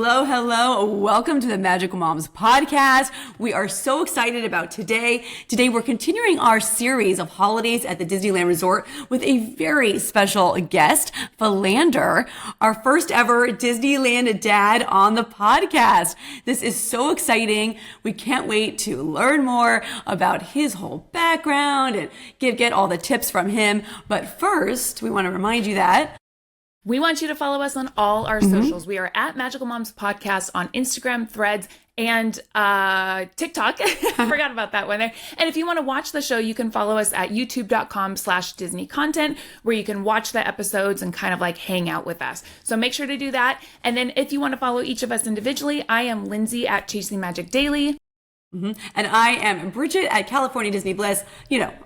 Hello, hello. Welcome to the Magical Moms podcast. We are so excited about today. Today, we're continuing our series of holidays at the Disneyland Resort with a very special guest, Philander, our first ever Disneyland dad on the podcast. This is so exciting. We can't wait to learn more about his whole background and get all the tips from him. But first, we want to remind you that we want you to follow us on all our socials. We are at Magical Moms Podcast on Instagram, Threads, and TikTok. I forgot about that one there. And if you want to watch the show, you can follow us at youtube.com/Disney content, where you can watch the episodes and kind of like hang out with us. So make sure to do that. And then if you want to follow each of us individually, I am Lindsay at Chasing Magic Daily. And I am Bridget at California Disney Bliss,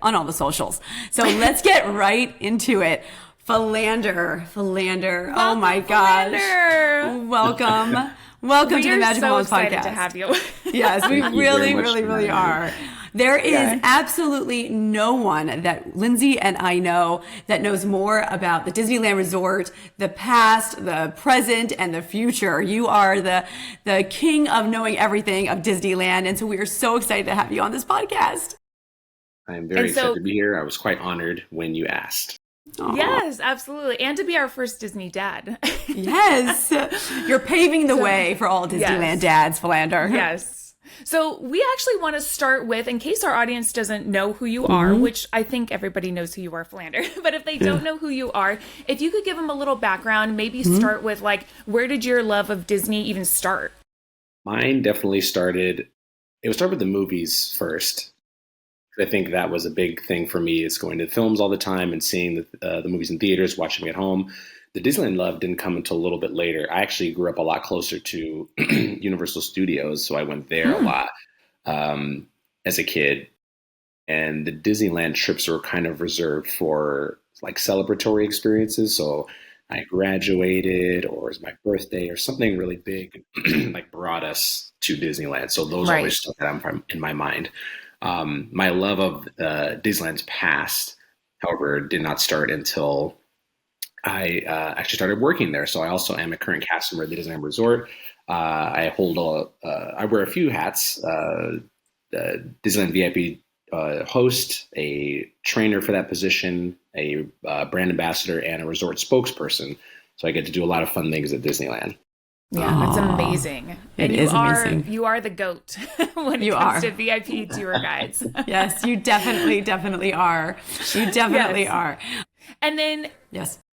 on all the socials. So let's get right into it. Philander. Welcome, Oh my gosh. Philander. Welcome to the Magical Moms podcast. We are so excited to have you. Yes, we really are. There is absolutely no one that Lindsay and I know that knows more about the Disneyland Resort, the past, the present, and the future. You are the king of knowing everything of Disneyland, and so we are so excited to have you on this podcast. I'm very excited to be here. I was quite honored when you asked. Aww. Yes, absolutely. And to be our first Disney dad. Yes. You're paving the way for all Disneyland dads, Philander. Yes. So we actually want to start with, in case our audience doesn't know who you are, which I think everybody knows who you are, Philander, but if they don't know who you are, if you could give them a little background, maybe start with where did your love of Disney even start? Mine definitely started with the movies first. I think that was a big thing for me, is going to films all the time and seeing the movies in theaters, watching them at home. The Disneyland love didn't come until a little bit later. I actually grew up a lot closer to Universal Studios, so I went there a lot as a kid. And the Disneyland trips were kind of reserved for celebratory experiences. So I graduated, or it was my birthday, or something really big brought us to Disneyland. So those always stuck out in my mind. My love of Disneyland's past, however, did not start until I actually started working there. So I also am a current cast member at the Disneyland Resort. I wear a few hats: Disneyland VIP host, a trainer for that position, a brand ambassador, and a resort spokesperson. So I get to do a lot of fun things at Disneyland. Yeah, that's amazing. And amazing. You are the GOAT when it comes to VIP tour guides. Yes, you definitely are. You definitely are. And then,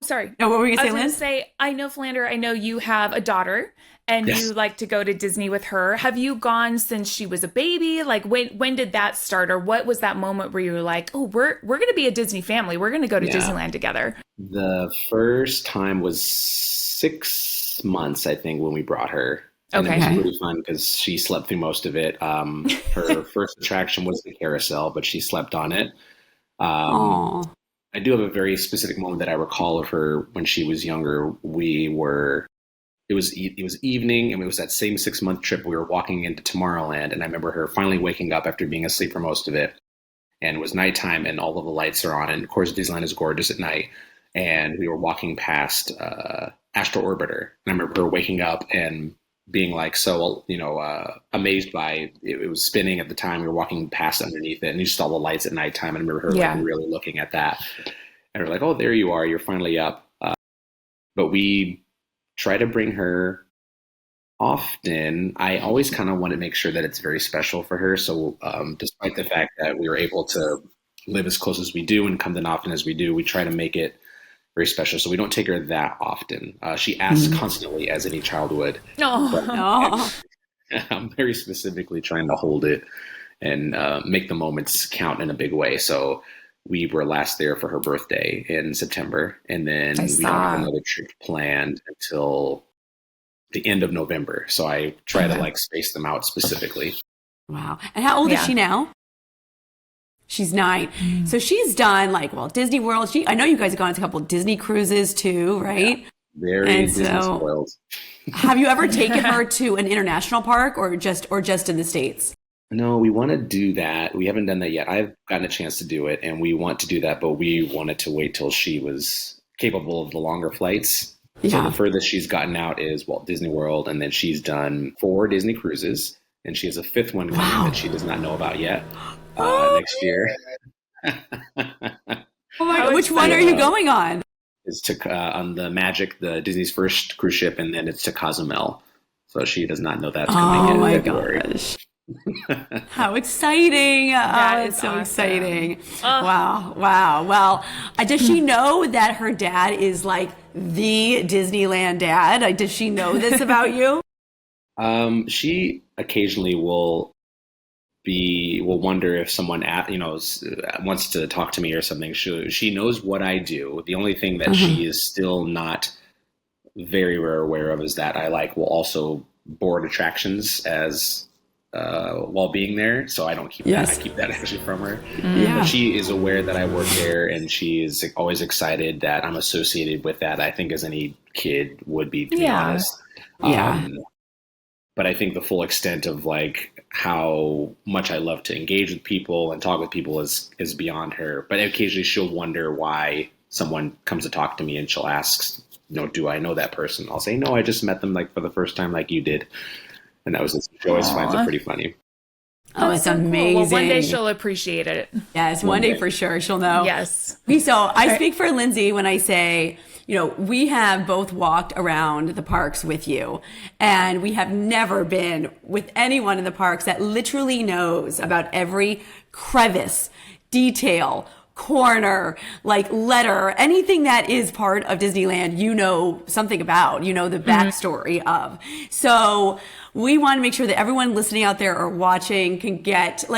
sorry. No, what were you going to say, Liz? I was going to say, I know, Philander, I know you have a daughter and you like to go to Disney with her. Have you gone since she was a baby? When did that start? Or what was that moment where you were like, oh, we're going to be a Disney family. We're going to go to Disneyland together. The first time was 6 months, I think, when we brought her. And it was really fun because she slept through most of it. Her first attraction was the carousel, but she slept on it. I do have a very specific moment that I recall of her when she was younger. It was evening, and it was that same 6-month trip. We were walking into Tomorrowland, and I remember her finally waking up after being asleep for most of it. And it was nighttime, and all of the lights are on. And of course, Disneyland is gorgeous at night. And we were walking past Astro Orbiter. And I remember her waking up and being amazed by it was spinning at the time. We were walking past underneath it, and you saw the lights at nighttime. And I remember her really looking at that. And we're like, oh, there you are. You're finally up. But we try to bring her often. I always kind of want to make sure that it's very special for her. So despite the fact that we were able to live as close as we do and come in often as we do, we try to make it very special. So we don't take her that often. She asks constantly, as any child would. I'm very specifically trying to hold it and make the moments count in a big way. So we were last there for her birthday in September. And then we don't have another trip planned until the end of November. So I try to space them out specifically. Wow. And how old is she now? She's 9. So she's done Disney World. I know you guys have gone to a couple of Disney cruises too, right? Yeah, very Disney spoiled. Have you ever taken her to an international park or just in the States? No, we want to do that. We haven't done that yet. I've gotten a chance to do it, and we want to do that, but we wanted to wait till she was capable of the longer flights So the furthest she's gotten out is Walt Disney World, and then she's done 4 Disney cruises, and she has a 5th one coming that she does not know about yet next year. Oh my God. Which one are you going on? It's to on the Disney's first cruise ship, and then it's to Cozumel. So she does not know that's coming in February. Gosh. How exciting. It's so awesome. Exciting. Wow. Well, does she know that her dad is like the Disneyland dad? Like, does she know this about you? She occasionally will wonder if someone wants to talk to me or something. She knows what I do. The only thing that she is still not very aware of is that I will also board attractions as while being there. So I don't keep that. I keep that actually from her. But she is aware that I work there, and she is always excited that I'm associated with that. I think as any kid would be, to be honest. But I think the full extent of how much I love to engage with people and talk with people is beyond her. But occasionally she'll wonder why someone comes to talk to me, and she'll ask, do I know that person? I'll say, no, I just met them for the first time like you did. And that was it. She always finds it pretty funny. Oh, it's amazing. Well, one day she'll appreciate it. Yes, one day for sure. She'll know. Yes. So I speak for Lindsay when I say, we have both walked around the parks with you, and we have never been with anyone in the parks that literally knows about every crevice, detail, corner, letter, anything that is part of Disneyland, something about, the backstory of. So we want to make sure that everyone listening out there or watching can get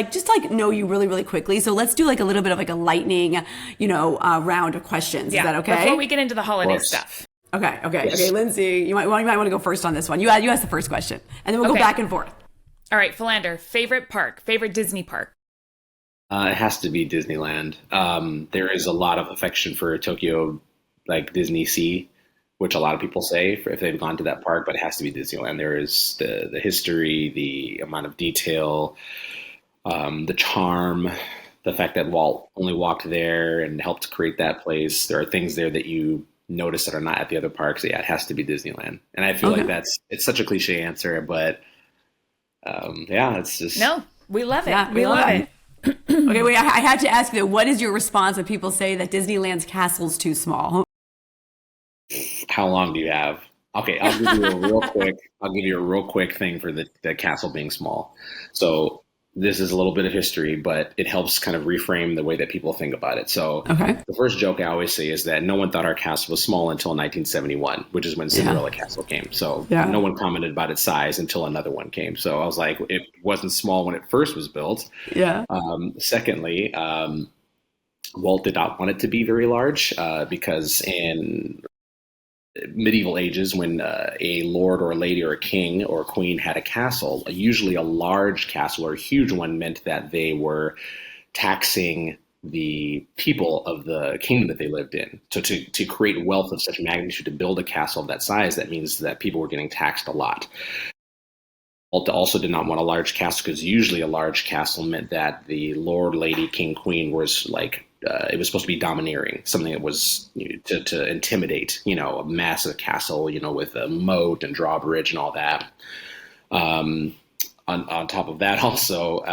know you really, really quickly. So let's do a little bit of a lightning, round of questions. Is that okay? Before we get into the holiday stuff. Okay. Lindsay, you might want to go first on this one. You ask the first question, and then we'll go back and forth. All right, Philander, favorite Disney park? It has to be Disneyland. There is a lot of affection for Tokyo, Disney Sea, which a lot of people say if they've gone to that park, but it has to be Disneyland. There is the history, the amount of detail, the charm, the fact that Walt only walked there and helped create that place. There are things there that you notice that are not at the other parks. So yeah, it has to be Disneyland. And I feel it's such a cliche answer, but it's just... No, we love it. Yeah, we love it. Okay, wait, I had to ask you, what is your response when people say that Disneyland's castle's too small? How long do you have? Okay, I'll give you a real quick thing for the castle being small. So this is a little bit of history, but it helps kind of reframe the way that people think about it. So the first joke I always say is that no one thought our castle was small until 1971, which is when Cinderella Castle came. So no one commented about its size until another one came. So I was like, it wasn't small when it first was built. Secondly, Walt did not want it to be very large because in medieval ages, when a lord or a lady or a king or a queen had a castle, usually a large castle or a huge one meant that they were taxing the people of the kingdom that they lived in. So to create wealth of such magnitude, to build a castle of that size, that means that people were getting taxed a lot. Walt also did not want a large castle because usually a large castle meant that the lord, lady, king, queen was it was supposed to be domineering, something that was to intimidate, a massive castle, with a moat and drawbridge and all that. On top of that, also,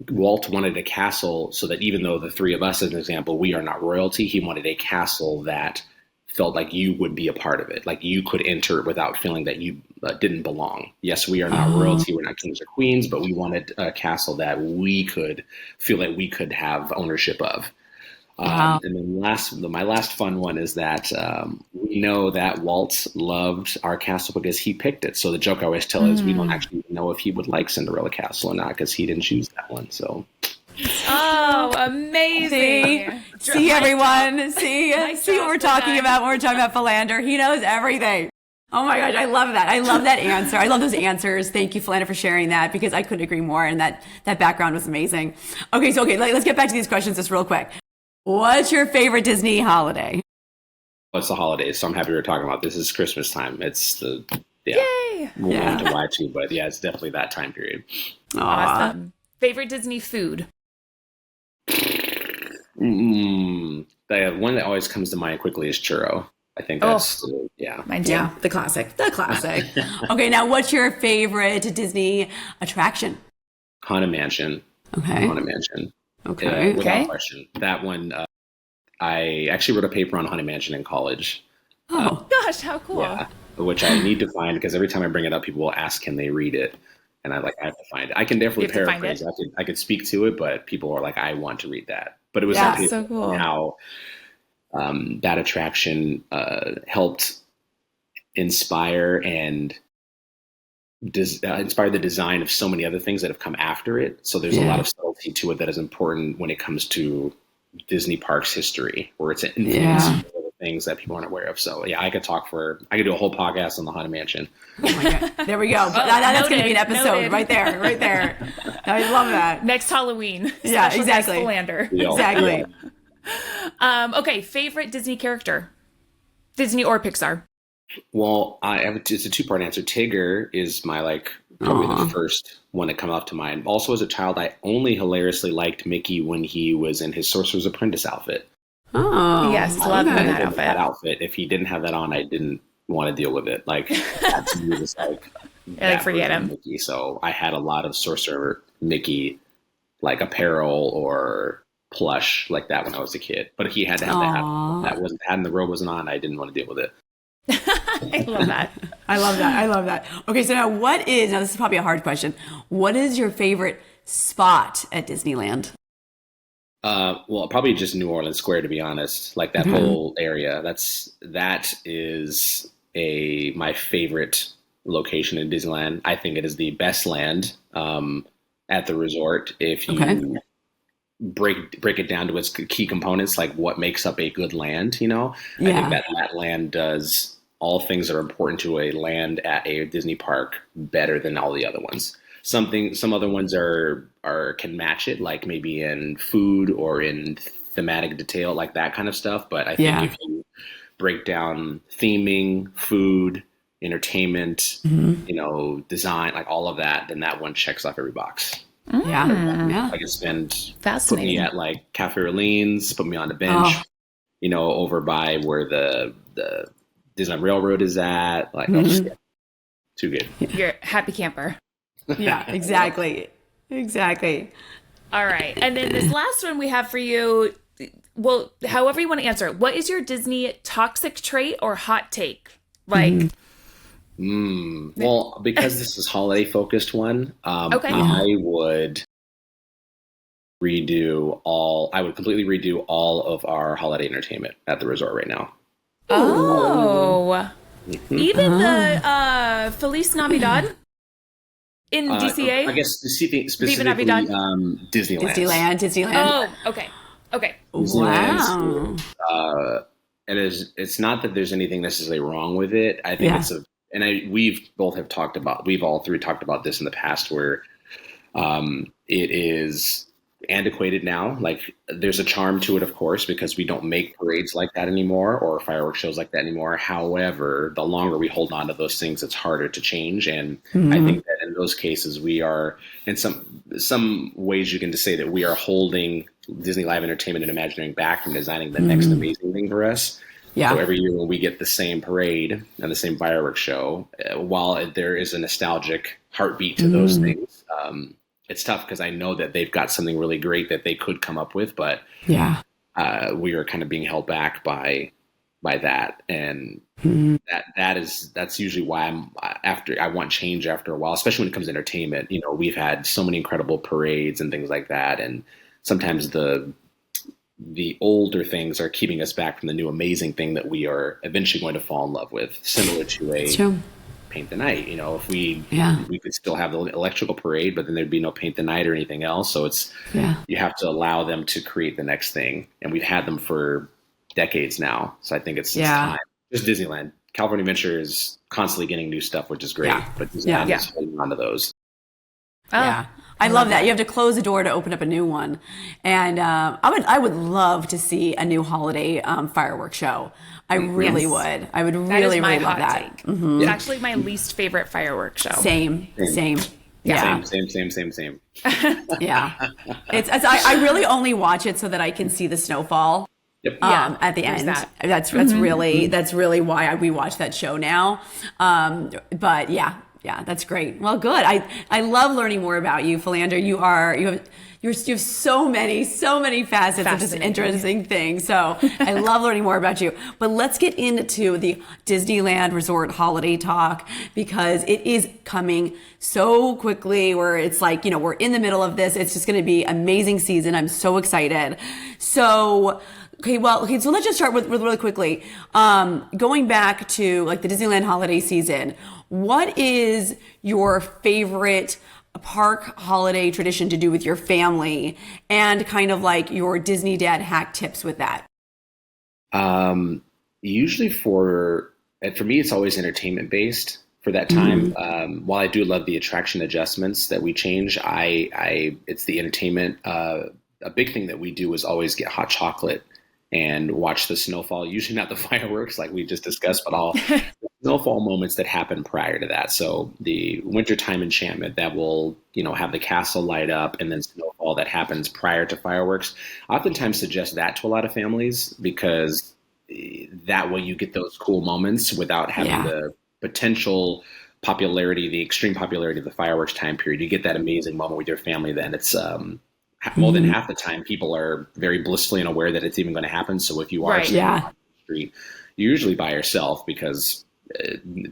Walt wanted a castle so that even though the three of us, as an example, we are not royalty, he wanted a castle that felt like you would be a part of it, like you could enter it without feeling that you didn't belong. Yes, we are not royalty, we're not kings or queens, but we wanted a castle that we could feel that we could have ownership of. And then my last fun one is that we know that Walt loved our castle because he picked it. So the joke I always tell is we don't actually know if he would like Cinderella Castle or not because he didn't choose that one. So. Oh, amazing. See everyone. See what we're talking about when we're talking about Philander. He knows everything. Oh my gosh, I love that. I love that answer. I love those answers. Thank you, Philander, for sharing that because I couldn't agree more. And that background was amazing. Okay, let's get back to these questions just real quick. What's your favorite Disney holiday? It's the holidays, so I'm happy we're talking about this. Is Christmas time. It's Yay! We'll go into why too, but yeah, it's definitely that time period. Awesome. Favorite Disney food? The one that always comes to mind quickly is churro. I think that's mine too. Yeah, the classic. The classic. Okay, now what's your favorite Disney attraction? Haunted Mansion. Okay. Haunted Mansion. Okay. Without question. That one, I actually wrote a paper on Haunted Mansion in college. Oh, gosh, how cool. Yeah, which I need to find because every time I bring it up, people will ask, can they read it? And I have to find it. I can definitely paraphrase. I could speak to it, but people are like, I want to read that. But it was so cool. How that attraction helped inspire and inspire the design of so many other things that have come after it. So there's a lot of subtlety to it that is important when it comes to Disney parks history, where it's an influence of things that people aren't aware of. So I could do a whole podcast on the Haunted Mansion. Oh my God. There we go. That's going to be an episode right there. I love that. Next Halloween. Yeah, exactly. Philander. Exactly. Okay, favorite Disney character? Disney or Pixar? Well, it's a two-part answer. Tigger is my probably the first one that comes off to mind. Also, as a child, I only hilariously liked Mickey when he was in his Sorcerer's Apprentice outfit. Oh, yes, love him in that outfit. If he didn't have that on, I didn't want to deal with it. That to me was forget him. Mickey. So I had a lot of Sorcerer Mickey apparel or plush like that when I was a kid. But he had to have that and the robe wasn't on. I didn't want to deal with it. I love that. I love that. Okay, so now this is probably a hard question. What is your favorite spot at Disneyland? Well, probably just New Orleans Square, to be honest. That whole area. That is my favorite location in Disneyland. I think it is the best land at the resort. If you break it down to its key components, like what makes up a good land, I think that land does all things that are important to a land at a Disney park better than all the other ones. Some other ones can match it, like maybe in food or in thematic detail, like that kind of stuff. But I think if you break down theming, food, entertainment, design, all of that, then that one checks off every box. Yeah. I can spend, put me at Cafe Orleans, put me on the bench, over by where the Disneyland Railroad is at. Too good. You're a happy camper. Yeah, exactly. All right. And then this last one we have for you, well, however you want to answer it. What is your Disney toxic trait or hot take? Well, because this is holiday focused one, I would completely redo all of our holiday entertainment at the resort right now. Oh. Even the Feliz Navidad in DCA? I guess specifically Disneyland. Oh, okay. Wow. It's not that there's anything necessarily wrong with it. I think we've all three talked about this in the past, where it is antiquated now. There's a charm to it, of course, because we don't make parades like that anymore or fireworks shows like that anymore. However, the longer we hold on to those things, it's harder to change. And I think that in those cases, we are, in some ways, you can just say that we are holding Disney Live Entertainment and Imagineering back from designing the next amazing thing for us. Yeah. So every year when we get the same parade and the same fireworks show, while there is a nostalgic heartbeat to those things, it's tough because I know that they've got something really great that they could come up with, but we are kind of being held back by that, and that's usually why I want change after a while, especially when it comes to entertainment. We've had so many incredible parades and things like that, and sometimes the older things are keeping us back from the new amazing thing that we are eventually going to fall in love with, similar to Paint the Night. If we could still have the electrical parade, but then there'd be no Paint the Night or anything else. So you have to allow them to create the next thing, and we've had them for decades now. So I think it's time. Just Disneyland, California Adventure is constantly getting new stuff, which is great. But Disneyland is holding on to those. I love that. You have to close the door to open up a new one. And I would love to see a new holiday fireworks show. I really would. I would really love that. It's actually my least favorite fireworks show. Same. Yeah. Same. Yeah. I really only watch it so that I can see the snowfall. Yep. At the there's end. that. That's really why we watch that show now. But yeah, that's great. Well, good. I love learning more about you, Philander. You have so many facets of this interesting thing. So I love learning more about you. But let's get into the Disneyland Resort holiday talk, because it is coming so quickly, where it's like, we're in the middle of this. It's just going to be amazing season. I'm so excited. So so let's just start with really quickly, going back to like the Disneyland holiday season. What is your favorite park holiday tradition to do with your family, and kind of like your Disney dad hack tips with that? Usually for me, it's always entertainment based for that time. While I do love the attraction adjustments that we change, it's the entertainment. A big thing that we do is always get hot chocolate and watch the snowfall, usually not the fireworks like we just discussed, but all the snowfall moments that happen prior to that. So the wintertime enchantment that will, have the castle light up, and then snowfall that happens prior to fireworks. I oftentimes suggest that to a lot of families, because that way you get those cool moments without having the potential popularity, the extreme popularity of the fireworks time period. You get that amazing moment with your family. Then it's, more than half the time, people are very blissfully unaware that it's even going to happen. So if you are standing on the street, you're usually by yourself, because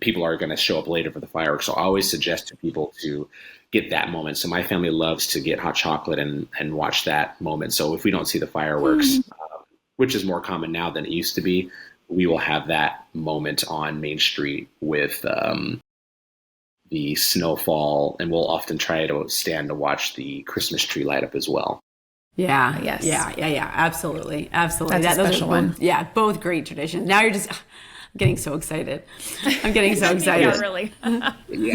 people are going to show up later for the fireworks. So I always suggest to people to get that moment. So my family loves to get hot chocolate and watch that moment. So if we don't see the fireworks, which is more common now than it used to be, we will have that moment on Main Street with the snowfall, and we'll often try to stand to watch the Christmas tree light up as well. Yeah. Yes. Yeah. Absolutely. That's a special one. Both great traditions. Now you're just, I'm getting so excited. Yeah, really. I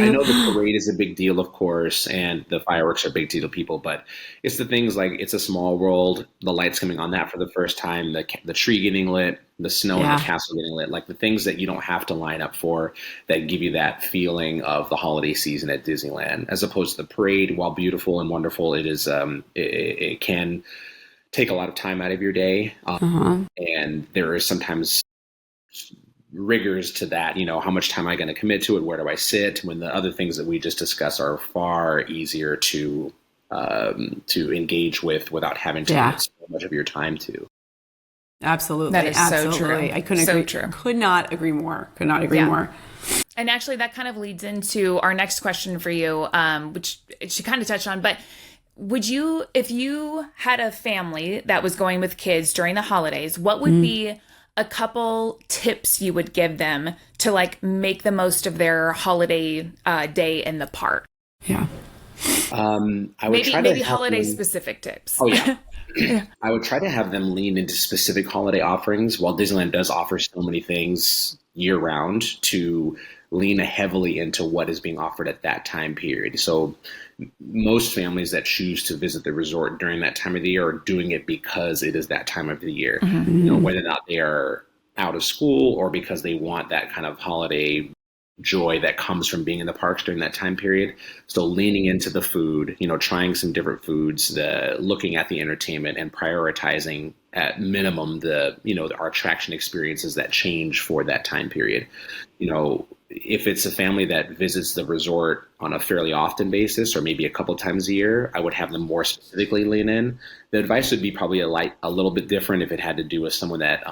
know the parade is a big deal, of course, and the fireworks are a big deal to people, but it's the things like It's a Small World, the lights coming on that for the first time, the tree getting lit, the snow in the castle getting lit, like the things that you don't have to line up for, that give you that feeling of the holiday season at Disneyland, as opposed to the parade. While beautiful and wonderful, it is, it can take a lot of time out of your day, and there is sometimes rigors to that. How much time am I going to commit to it? Where do I sit? When the other things that we just discussed are far easier to engage with without having to commit so much of your time to. Absolutely. That is so true. I couldn't agree. True. Could not agree more. More. And actually, that kind of leads into our next question for you, which she kind of touched on. But would you, if you had a family that was going with kids during the holidays, what would be a couple tips you would give them to like make the most of their holiday day in the park? Yeah. I would maybe holiday specific tips. Oh yeah. I would try to have them lean into specific holiday offerings. While Disneyland does offer so many things year round, to lean heavily into what is being offered at that time period. So most families that choose to visit the resort during that time of the year are doing it because it is that time of the year, whether or not they are out of school or because they want that kind of holiday joy that comes from being in the parks during that time period. So leaning into the food, trying some different foods, looking at the entertainment, and prioritizing at minimum our attraction experiences that change for that time period. If it's a family that visits the resort on a fairly often basis, or maybe a couple times a year, I would have them more specifically lean in. The advice would be probably a little bit different if it had to do with someone that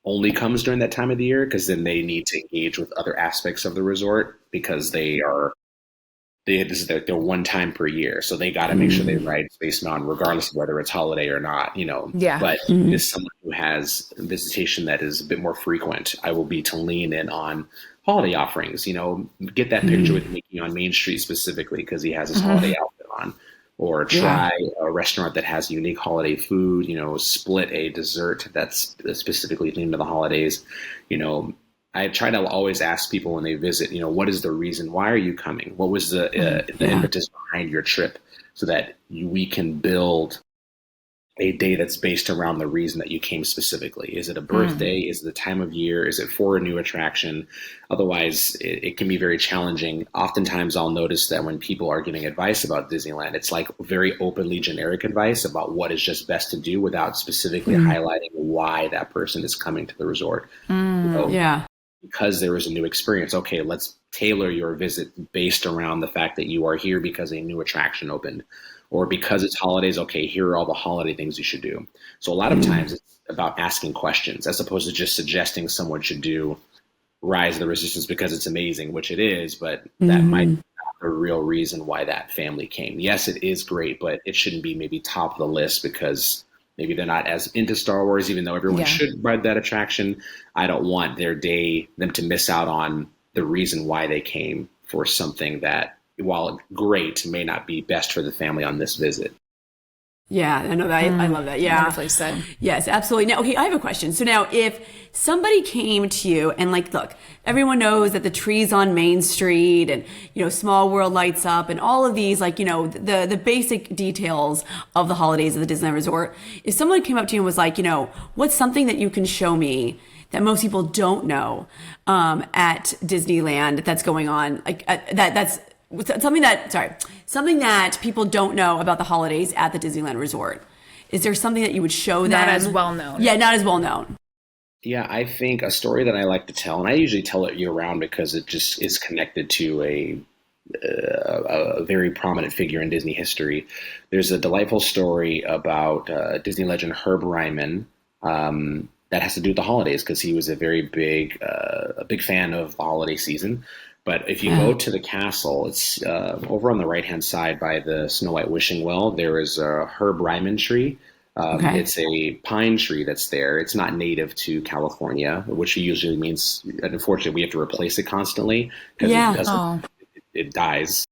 only comes during that time of the year, because then they need to engage with other aspects of the resort, because this is their one time per year. So they got to make sure they ride Space Mountain regardless of whether it's holiday or not, Yeah. But as someone who has visitation that is a bit more frequent, I will be to lean in on holiday offerings, get that picture with Mickey on Main Street specifically because he has his holiday outfit on, or try a restaurant that has unique holiday food, split a dessert that's specifically themed to the holidays. I try to always ask people when they visit, what is the reason? Why are you coming? What was the impetus behind your trip, so that we can build a day that's based around the reason that you came specifically. Is it a birthday? Is it the time of year? Is it for a new attraction? Otherwise, it can be very challenging. Oftentimes, I'll notice that when people are giving advice about Disneyland, it's like very openly generic advice about what is just best to do without specifically highlighting why that person is coming to the resort. Yeah. Because there is a new experience, okay, let's tailor your visit based around the fact that you are here because a new attraction opened, or because it's holidays, okay, here are all the holiday things you should do. So a lot of times it's about asking questions as opposed to just suggesting someone should do Rise of the Resistance because it's amazing, which it is, but that might be not the real reason why that family came. Yes, it is great, but it shouldn't be maybe top of the list because maybe they're not as into Star Wars, even though everyone should ride that attraction. I don't want them to miss out on the reason why they came for something that, while great, may not be best for the family on this visit. Yeah, I know that. I love that. Yeah. Wonderfully said. Yes, absolutely. Now, okay, I have a question. So now if somebody came to you and like, look, everyone knows that the trees on Main Street and, Small World lights up and all of these, like, the basic details of the holidays of the Disneyland Resort. If someone came up to you and was like, what's something that you can show me that most people don't know, at Disneyland that's going on, like that's something that people don't know about the holidays at the Disneyland Resort. Is there something that you would show them? Not as well known. Yeah, not as well known. Yeah, I think a story that I like to tell, and I usually tell it year round because it just is connected to a very prominent figure in Disney history. There's a delightful story about Disney legend Herb Ryman that has to do with the holidays because he was a very big fan of the holiday season. But if you go to the castle, it's over on the right-hand side by the Snow White wishing well. There is a Herb Ryman tree. It's a pine tree that's there. It's not native to California, which usually means, unfortunately, we have to replace it constantly because it dies.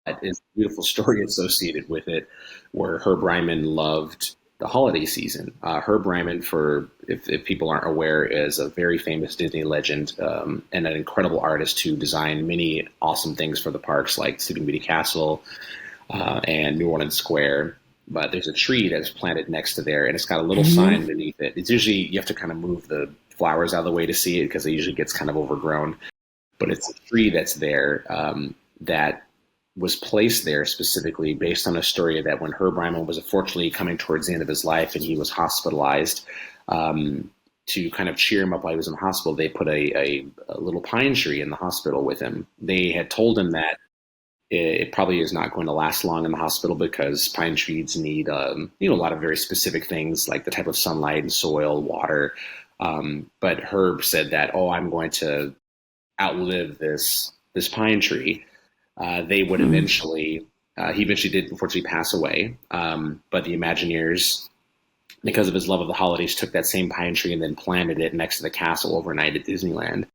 It's a beautiful story associated with it, where Herb Ryman loved the holiday season. Herb Ryman, if people aren't aware, is a very famous Disney legend and an incredible artist who designed many awesome things for the parks, like Sleeping Beauty Castle and New Orleans Square. But there's a tree that's planted next to there, and it's got a little sign beneath it. It's usually, you have to kind of move the flowers out of the way to see it because it usually gets kind of overgrown. But it's a tree that's there that was placed there specifically based on a story that when Herb Ryman was unfortunately coming towards the end of his life and he was hospitalized, to kind of cheer him up while he was in the hospital, they put a little pine tree in the hospital with him. They had told him that it probably is not going to last long in the hospital because pine trees need a lot of very specific things like the type of sunlight and soil, water. But Herb said that, I'm going to outlive this pine tree. They would he eventually did unfortunately pass away. But the Imagineers, because of his love of the holidays, took that same pine tree and then planted it next to the castle overnight at Disneyland.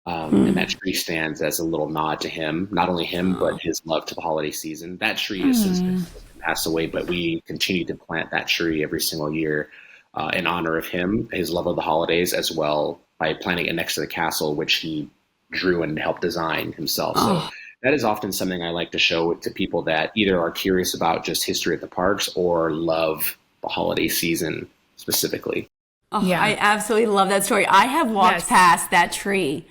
And that tree stands as a little nod to him, not only him, but his love to the holiday season. That tree has since been passed away, but we continue to plant that tree every single year in honor of him, his love of the holidays, as well by planting it next to the castle, which he drew and helped design himself. So that is often something I like to show to people that either are curious about just history at the parks or love the holiday season specifically. I absolutely love that story. I have walked past that tree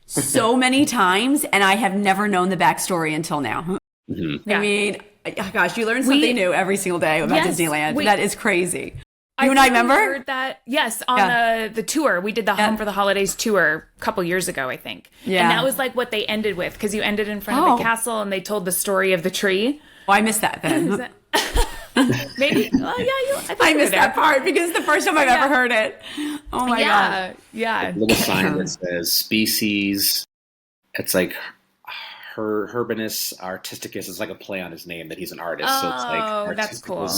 so many times, and I have never known the backstory until now. I mean, gosh, you learn something new every single day about Disneyland. That is crazy. You and I remember? Heard that, yes, on the tour. We did the Home for the Holidays tour a couple years ago, I think. Yeah. And that was like what they ended with, because you ended in front of the castle and they told the story of the tree. Oh, I missed that then. Maybe. I missed that part because it's the first time I've ever heard it. Oh my God. Yeah. A little sign that says species. It's like Herbanus Artisticus is like a play on his name that he's an artist. So it's like that's cool.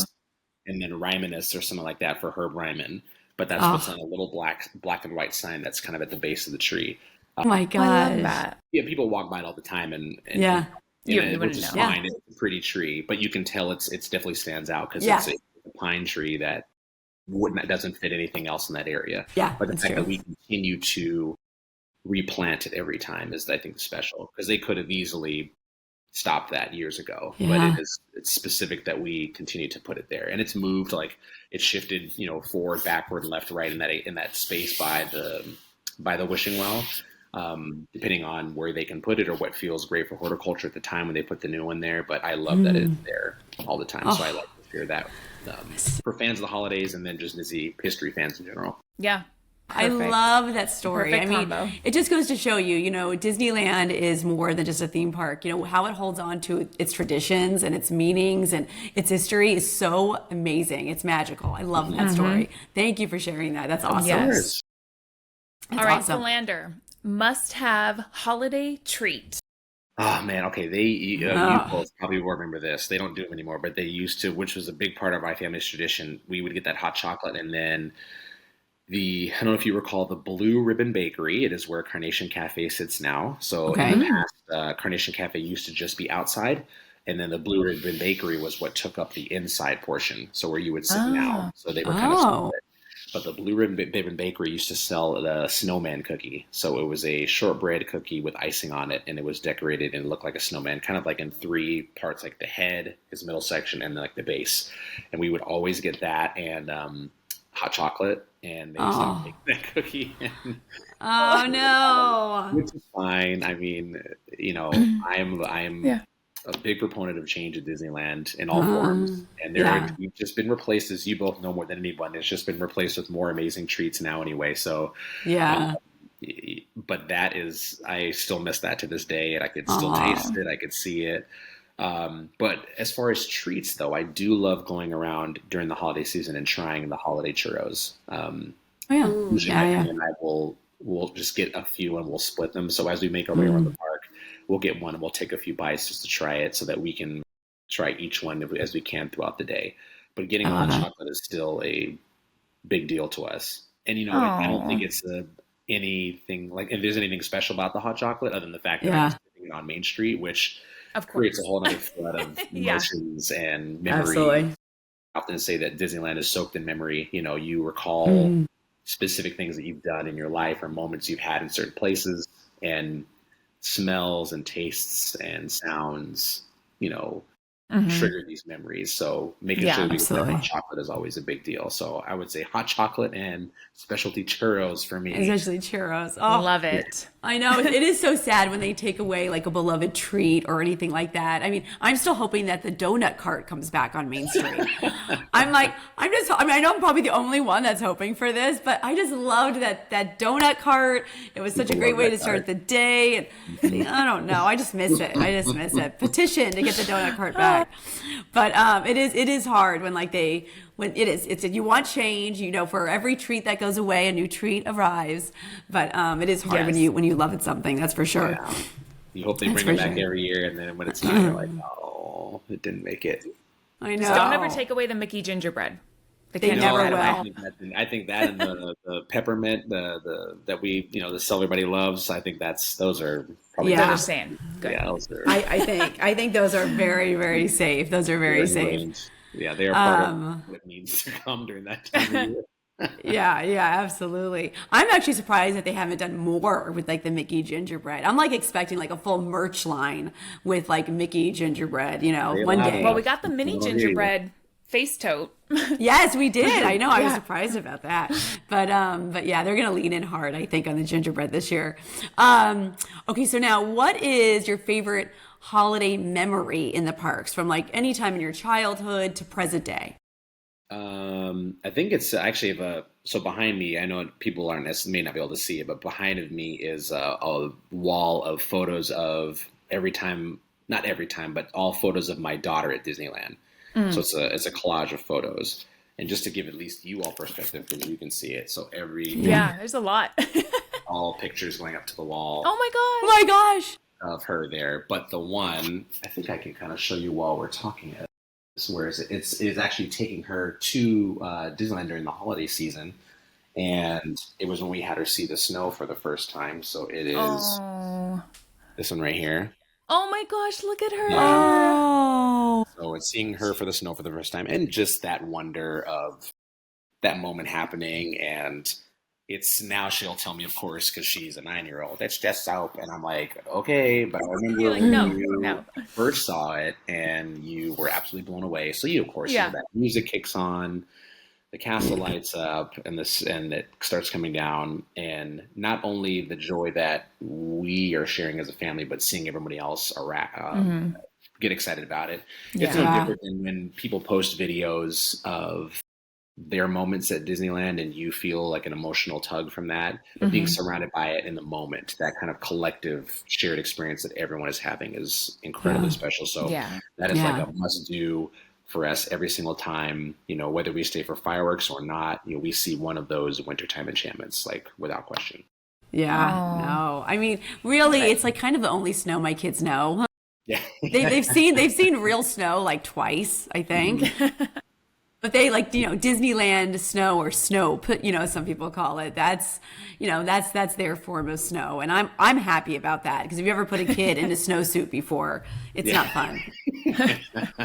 And then Rymanus or something like that for Herb Ryman. But that's what's on a little black and white sign that's kind of at the base of the tree. Oh my God. I love that. Yeah, people walk by it all the time and which is fine. It's a pretty tree, but you can tell it definitely stands out because it's a pine tree that doesn't fit anything else in that area. Yeah, but the fact that we continue to replant it every time is, I think, special because they could have easily stopped that years ago, but Yeah. it's specific that we continue to put it there, and it's moved, like it's shifted, forward, backward, left, right in that space by the wishing well, depending on where they can put it or what feels great for horticulture at the time when they put the new one there. But I love that it's there all the time, so I like to share that for fans of the holidays and then just Disney history fans in general. Yeah. I love that story. Perfect I mean, combo. it just goes to show you, Disneyland is more than just a theme park. How it holds on to its traditions and its meanings and its history is so amazing. It's magical. I love that story. Thank you for sharing that. That's awesome. Yes. That's All right, awesome. Philander, must have holiday treat. Oh man, okay. You both probably will remember this. They don't do them anymore, but they used to, which was a big part of my family's tradition. We would get that hot chocolate, and then I don't know if you recall the Blue Ribbon Bakery. It is where Carnation Cafe sits now. So in the past, Carnation Cafe used to just be outside, and then the Blue Ribbon Bakery was what took up the inside portion, so where you would sit now. So they were kind of split. But the Blue Ribbon Bakery used to sell the snowman cookie. So it was a shortbread cookie with icing on it, and it was decorated and looked like a snowman, kind of like in three parts, like the head, his middle section, and like the base. And we would always get that and hot chocolate, and they used to make that cookie. Oh no, which is fine. I mean, I'm a big proponent of change at Disneyland in all forms, and we've just been replaced, as you both know more than anyone. It's just been replaced with more amazing treats now, anyway. So but I still miss that to this day, and I could still taste it. I could see it. But as far as treats, though, I do love going around during the holiday season and trying the holiday churros. Usually my family and I we'll just get a few and we'll split them. So as we make our way around the park, we'll get one and we'll take a few bites just to try it, so that we can try each one as we can throughout the day. But getting hot chocolate is still a big deal to us. And I don't think it's anything like, if there's anything special about the hot chocolate other than the fact that I'm sitting on Main Street, which creates a whole other flood of emotions and memory. Absolutely. I often say that Disneyland is soaked in memory. You recall specific things that you've done in your life or moments you've had in certain places, and smells and tastes and sounds, trigger these memories. So making sure we get hot chocolate is always a big deal. So I would say hot chocolate and specialty churros for me. Especially churros. Oh, love it. I know. It is so sad when they take away like a beloved treat or anything like that. I mean, I'm still hoping that the donut cart comes back on Main Street. I know I'm probably the only one that's hoping for this, but I just loved that donut cart. It was such a great way to start the day. And I don't know. I just miss it. Petition to get the donut cart back. But it is hard when you want change, for every treat that goes away, a new treat arrives. But it is hard when you love it something, that's for sure. Yeah. You hope they bring it back every year, and then when it's not, you're like, oh, it didn't make it. I know. Just don't ever take away the Mickey gingerbread. They never will. I think that and the peppermint, that the cell everybody loves. I think those are probably those are same. Good. Yeah, those are. I think those are very, very safe. Those are very safe. Yeah, they are part of what needs to come during that time of year. Yeah, absolutely. I'm actually surprised that they haven't done more with like the Mickey gingerbread. I'm like expecting like a full merch line with like Mickey gingerbread, one day. Well, we got the mini gingerbread face tote. Yes, we did. I know. I was surprised about that. But yeah, they're going to lean in hard, I think, on the gingerbread this year. Okay, so now what is your favorite holiday memory in the parks from like any time in your childhood to present day? I think it's actually so behind me, I know people may not be able to see it, but behind of me is a wall of photos of not every time, but all photos of my daughter at Disneyland. So it's a collage of photos. And just to give at least you all perspective, because you can see it. So there's a lot. all pictures going up to the wall. Oh my gosh. Of her there. But the one, I think I can kind of show you while we're talking. Where it's actually taking her to Disneyland during the holiday season, and it was when we had her see the snow for the first time. So it is this one right here. Oh my gosh, look at her. Yeah. Oh. So it's seeing her for the snow for the first time, and just that wonder of that moment happening, and it's now she'll tell me, of course, because she's a 9-year-old, that's just soap. And I'm like, okay, but I remember like, when no, you no. first saw it and you were absolutely blown away. So you, of course, you know, Yeah. that music kicks on, the castle lights up, and it starts coming down. And not only the joy that we are sharing as a family, but seeing everybody else around, Hmm. get excited about it. It's no Yeah. different than when people post videos of their moments at Disneyland and you feel like an emotional tug from that, but being Hmm. surrounded by it in the moment, that kind of collective shared experience that everyone is having is incredibly Yeah. special. So Yeah. that is like Yeah. a must do for us every single time, you know, whether we stay for fireworks or not, you know, we see one of those wintertime enchantments, like without question. Yeah. Oh, No. I mean, love really, it. it's like kind of the only snow my kids know. Yeah. They've seen real snow like twice, I think. But they like, Disneyland snow or snow, some people call it. That's their form of snow. And I'm happy about that because if you ever put a kid in a snowsuit before, it's Yeah. not fun.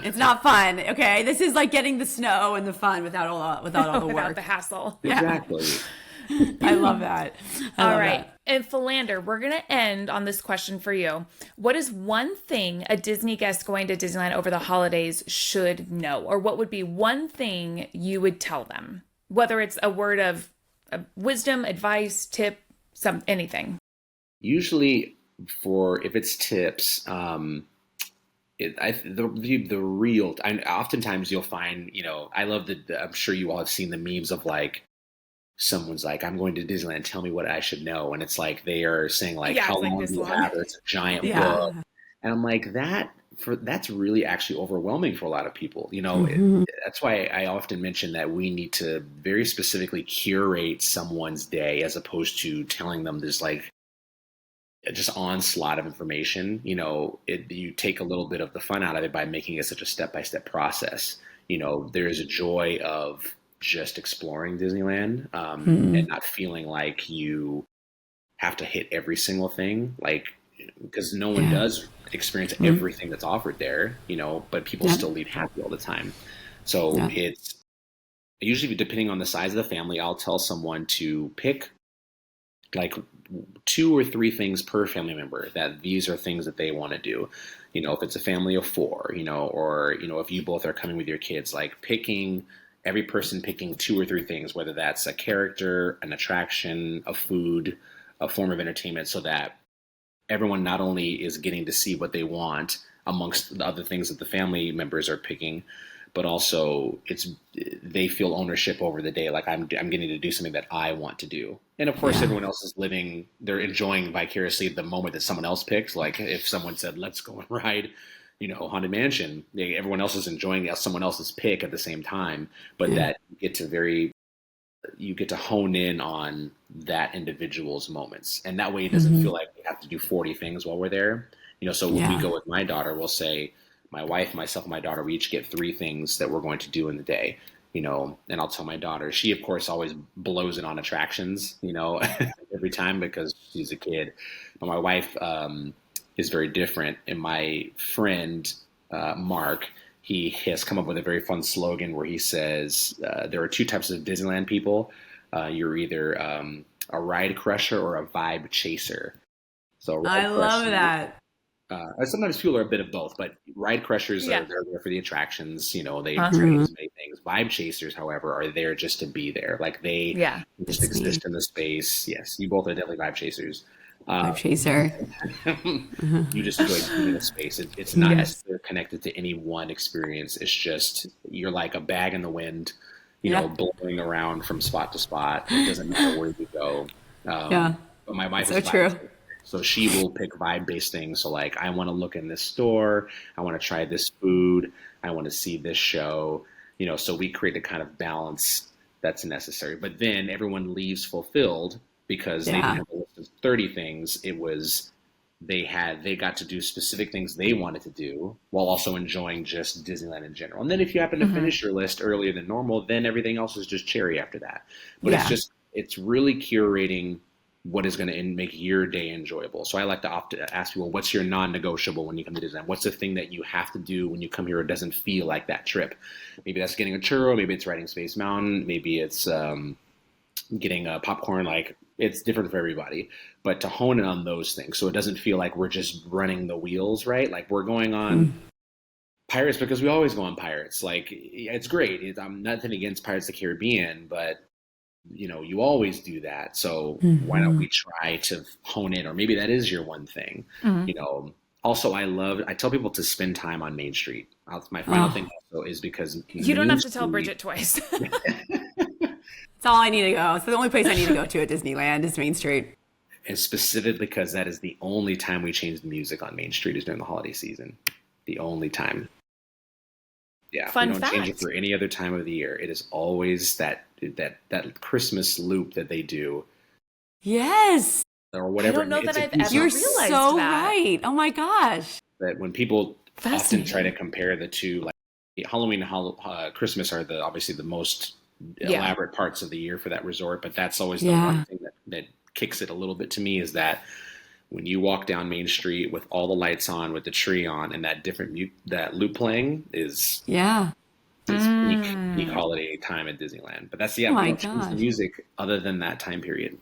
It's not fun. Okay. This is like getting the snow and the fun without all the Without work. the hassle. Yeah. Exactly. I love that. I All love right. that. And Philander, we're going to end on this question for you. What is one thing a Disney guest going to Disneyland over the holidays should know? Or what would be one thing you would tell them? Whether it's a word of wisdom, advice, tip, anything. Usually for, if it's tips, the real, oftentimes you'll find, you know, I love I'm sure you all have seen the memes of like, someone's like, I'm going to Disneyland, tell me what I should know. And it's like, they are saying like, Yeah, how it's like long this do you long. have? Or it's a giant Yeah. book. And I'm like, that's really actually overwhelming for a lot of people. You know, Mhm. that's why I often mention that we need to very specifically curate someone's day as opposed to telling them this like just onslaught of information. You know, you take a little bit of the fun out of it by making it such a step-by-step process. You know, there's a joy of just exploring Disneyland, and Mhm. not feeling like you have to hit every single thing, like, because no one Yeah. does experience Mhm. everything that's offered there, you know, but people Yep. still leave happy all the time. So Yep. it's usually, depending on the size of the family, I'll tell someone to pick like 2 or 3 things per family member, that these are things that they want to do. You know, if it's a family of 4, you know, or, you know, if you both are coming with your kids, like every person picking 2 or 3 things, whether that's a character, an attraction, a food, a form of entertainment, so that everyone not only is getting to see what they want amongst the other things that the family members are picking, but also they feel ownership over the day. Like I'm getting to do something that I want to do. And of course, Yeah. everyone else is they're enjoying vicariously the moment that someone else picks. Like if someone said, let's go and ride, you know, Haunted Mansion, everyone else is enjoying someone else's pick at the same time, but Yeah. that you get to hone in on that individual's moments. And that way it doesn't feel Mhm. like we have to do 40 things while we're there. You know, so when we Yeah. go with my daughter, we'll say, my wife, myself, and my daughter, we each get 3 things that we're going to do in the day. You know, and I'll tell my daughter, she of course always blows it on attractions, you know, every time because she's a kid. But my wife is very different. And my friend, Mark, he has come up with a very fun slogan where he says, there are 2 types of Disneyland people. You're either a ride crusher or a vibe chaser. So a I ride love crusher, that. sometimes people are a bit of both, but ride crushers Yeah. they're there for the attractions. You know, they Uh-huh. experience many things. Vibe chasers, however, are there just to be there. Like they Yeah. just It's neat. exist in the space. Yes, you both are definitely vibe chasers. Vibe chaser. You just enjoy being in a space. It's not Yes. necessarily connected to any one experience. It's just you're like a bag in the wind, you know, Yeah. blowing around from spot to spot. It doesn't matter where you go. Yeah. But my wife is So a vibe true. chaser. So she will pick vibe based things. So like I want to look in this store, I want to try this food, I want to see this show, you know, so we create a kind of balance that's necessary. But then everyone leaves fulfilled because they didn't Yeah. have a list of 30 things. It was they got to do specific things they wanted to do while also enjoying just Disneyland in general. And then if you happen to Hmm. finish your list earlier than normal, then everything else is just cherry after that. But Yeah. it's really curating what is going to make your day enjoyable. So I like to ask people, what's your non-negotiable when you come to Disneyland? What's the thing that you have to do when you come here? It doesn't feel like that trip. Maybe that's getting a churro. Maybe it's riding Space Mountain. Maybe it's getting popcorn, like it's different for everybody, but to hone in on those things so it doesn't feel like we're just running the wheels, right? Like we're going on Pirates because we always go on Pirates. Like it's great. I'm nothing against Pirates of the Caribbean, but you always do that. So why don't we try to hone in, or maybe that is your one thing, Also, I tell people to spend time on Main Street. My final thing also is because you don't have to tell Bridget twice. That's all I need to go. So the only place I need to go to at Disneyland is Main Street. And specifically because that is the only time we change the music on Main Street is during the holiday season. The only time. Yeah, Fun we don't fact. change it for any other time of the year. It is always that Christmas loop that they do. Yes. Or whatever. I don't know that I've ever You're realized so that. right. Oh my gosh. That when people often try to compare the two, like Halloween and Christmas are obviously the most elaborate parts of the year for that resort, but that's always the one thing that kicks it a little bit to me is that when you walk down Main Street with all the lights on, with the tree on, and that that loop playing is peak holiday time at Disneyland. But that's we don't change the music other than that time period.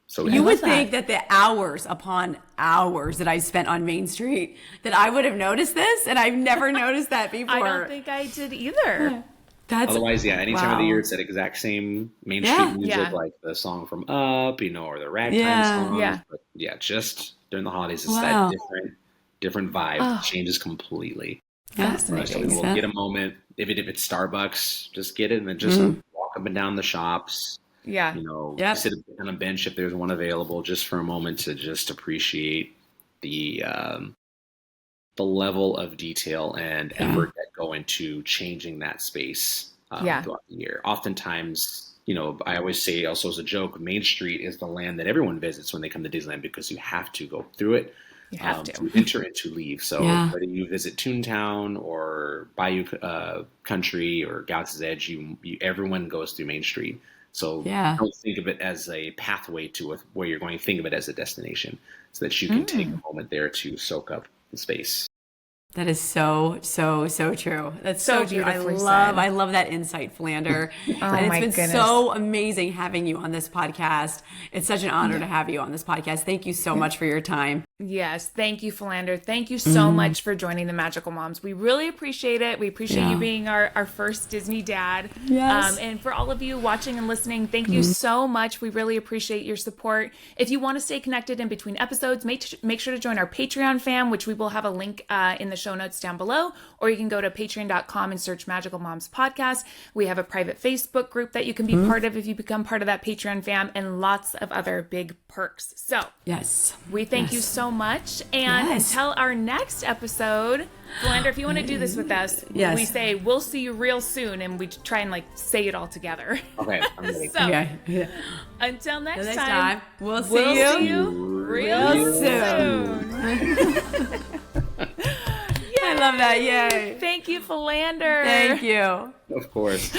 So you would think that the hours upon hours that I spent on Main Street that I would have noticed this, and I've never noticed that before. I don't think I did either. Otherwise, any time of the year, it's that exact same Main Street music, like the song from Up, or the ragtime song. Yeah. But just during the holidays, it's that different vibe. It changes completely. Fascinating. So we'll get a moment. If it's Starbucks, just get it and then just walk up and down the shops. Yeah. Sit on a bench if there's one available, just for a moment to just appreciate the level of detail and effort that go into changing that space throughout the year. Oftentimes, I always say also as a joke, Main Street is the land that everyone visits when they come to Disneyland because you have to go through it. You have to enter and to leave. So whether you visit Toontown or Bayou Country or Galaxy's Edge, everyone goes through Main Street. So don't think of it as a pathway to where you're going. Think of it as a destination so that you can take a moment there to soak up the space. That is so true. That's so true. I love that insight, Philander. And it's been so amazing having you on this podcast. It's such an honor to have you on this podcast. Thank you so much for your time. Yes. Thank you, Philander. Thank you so much for joining the Magical Moms. We really appreciate it. We appreciate you being our first Disney dad. Yes. And for all of you watching and listening, thank you so much. We really appreciate your support. If you want to stay connected in between episodes, make sure to join our Patreon fam, which we will have a link in the show notes down below, or you can go to patreon.com and search Magical Moms Podcast. We have a private Facebook group that you can be part of if you become part of that Patreon fam, and lots of other big perks. So we thank you so much. And until our next episode, Philander, if you want to do this with us, we say we'll see you real soon, and we try and say it all together. Okay, I'm ready. So, until next time, we'll see you real soon. I love that. Yay. Thank you, Philander. Thank you. Of course.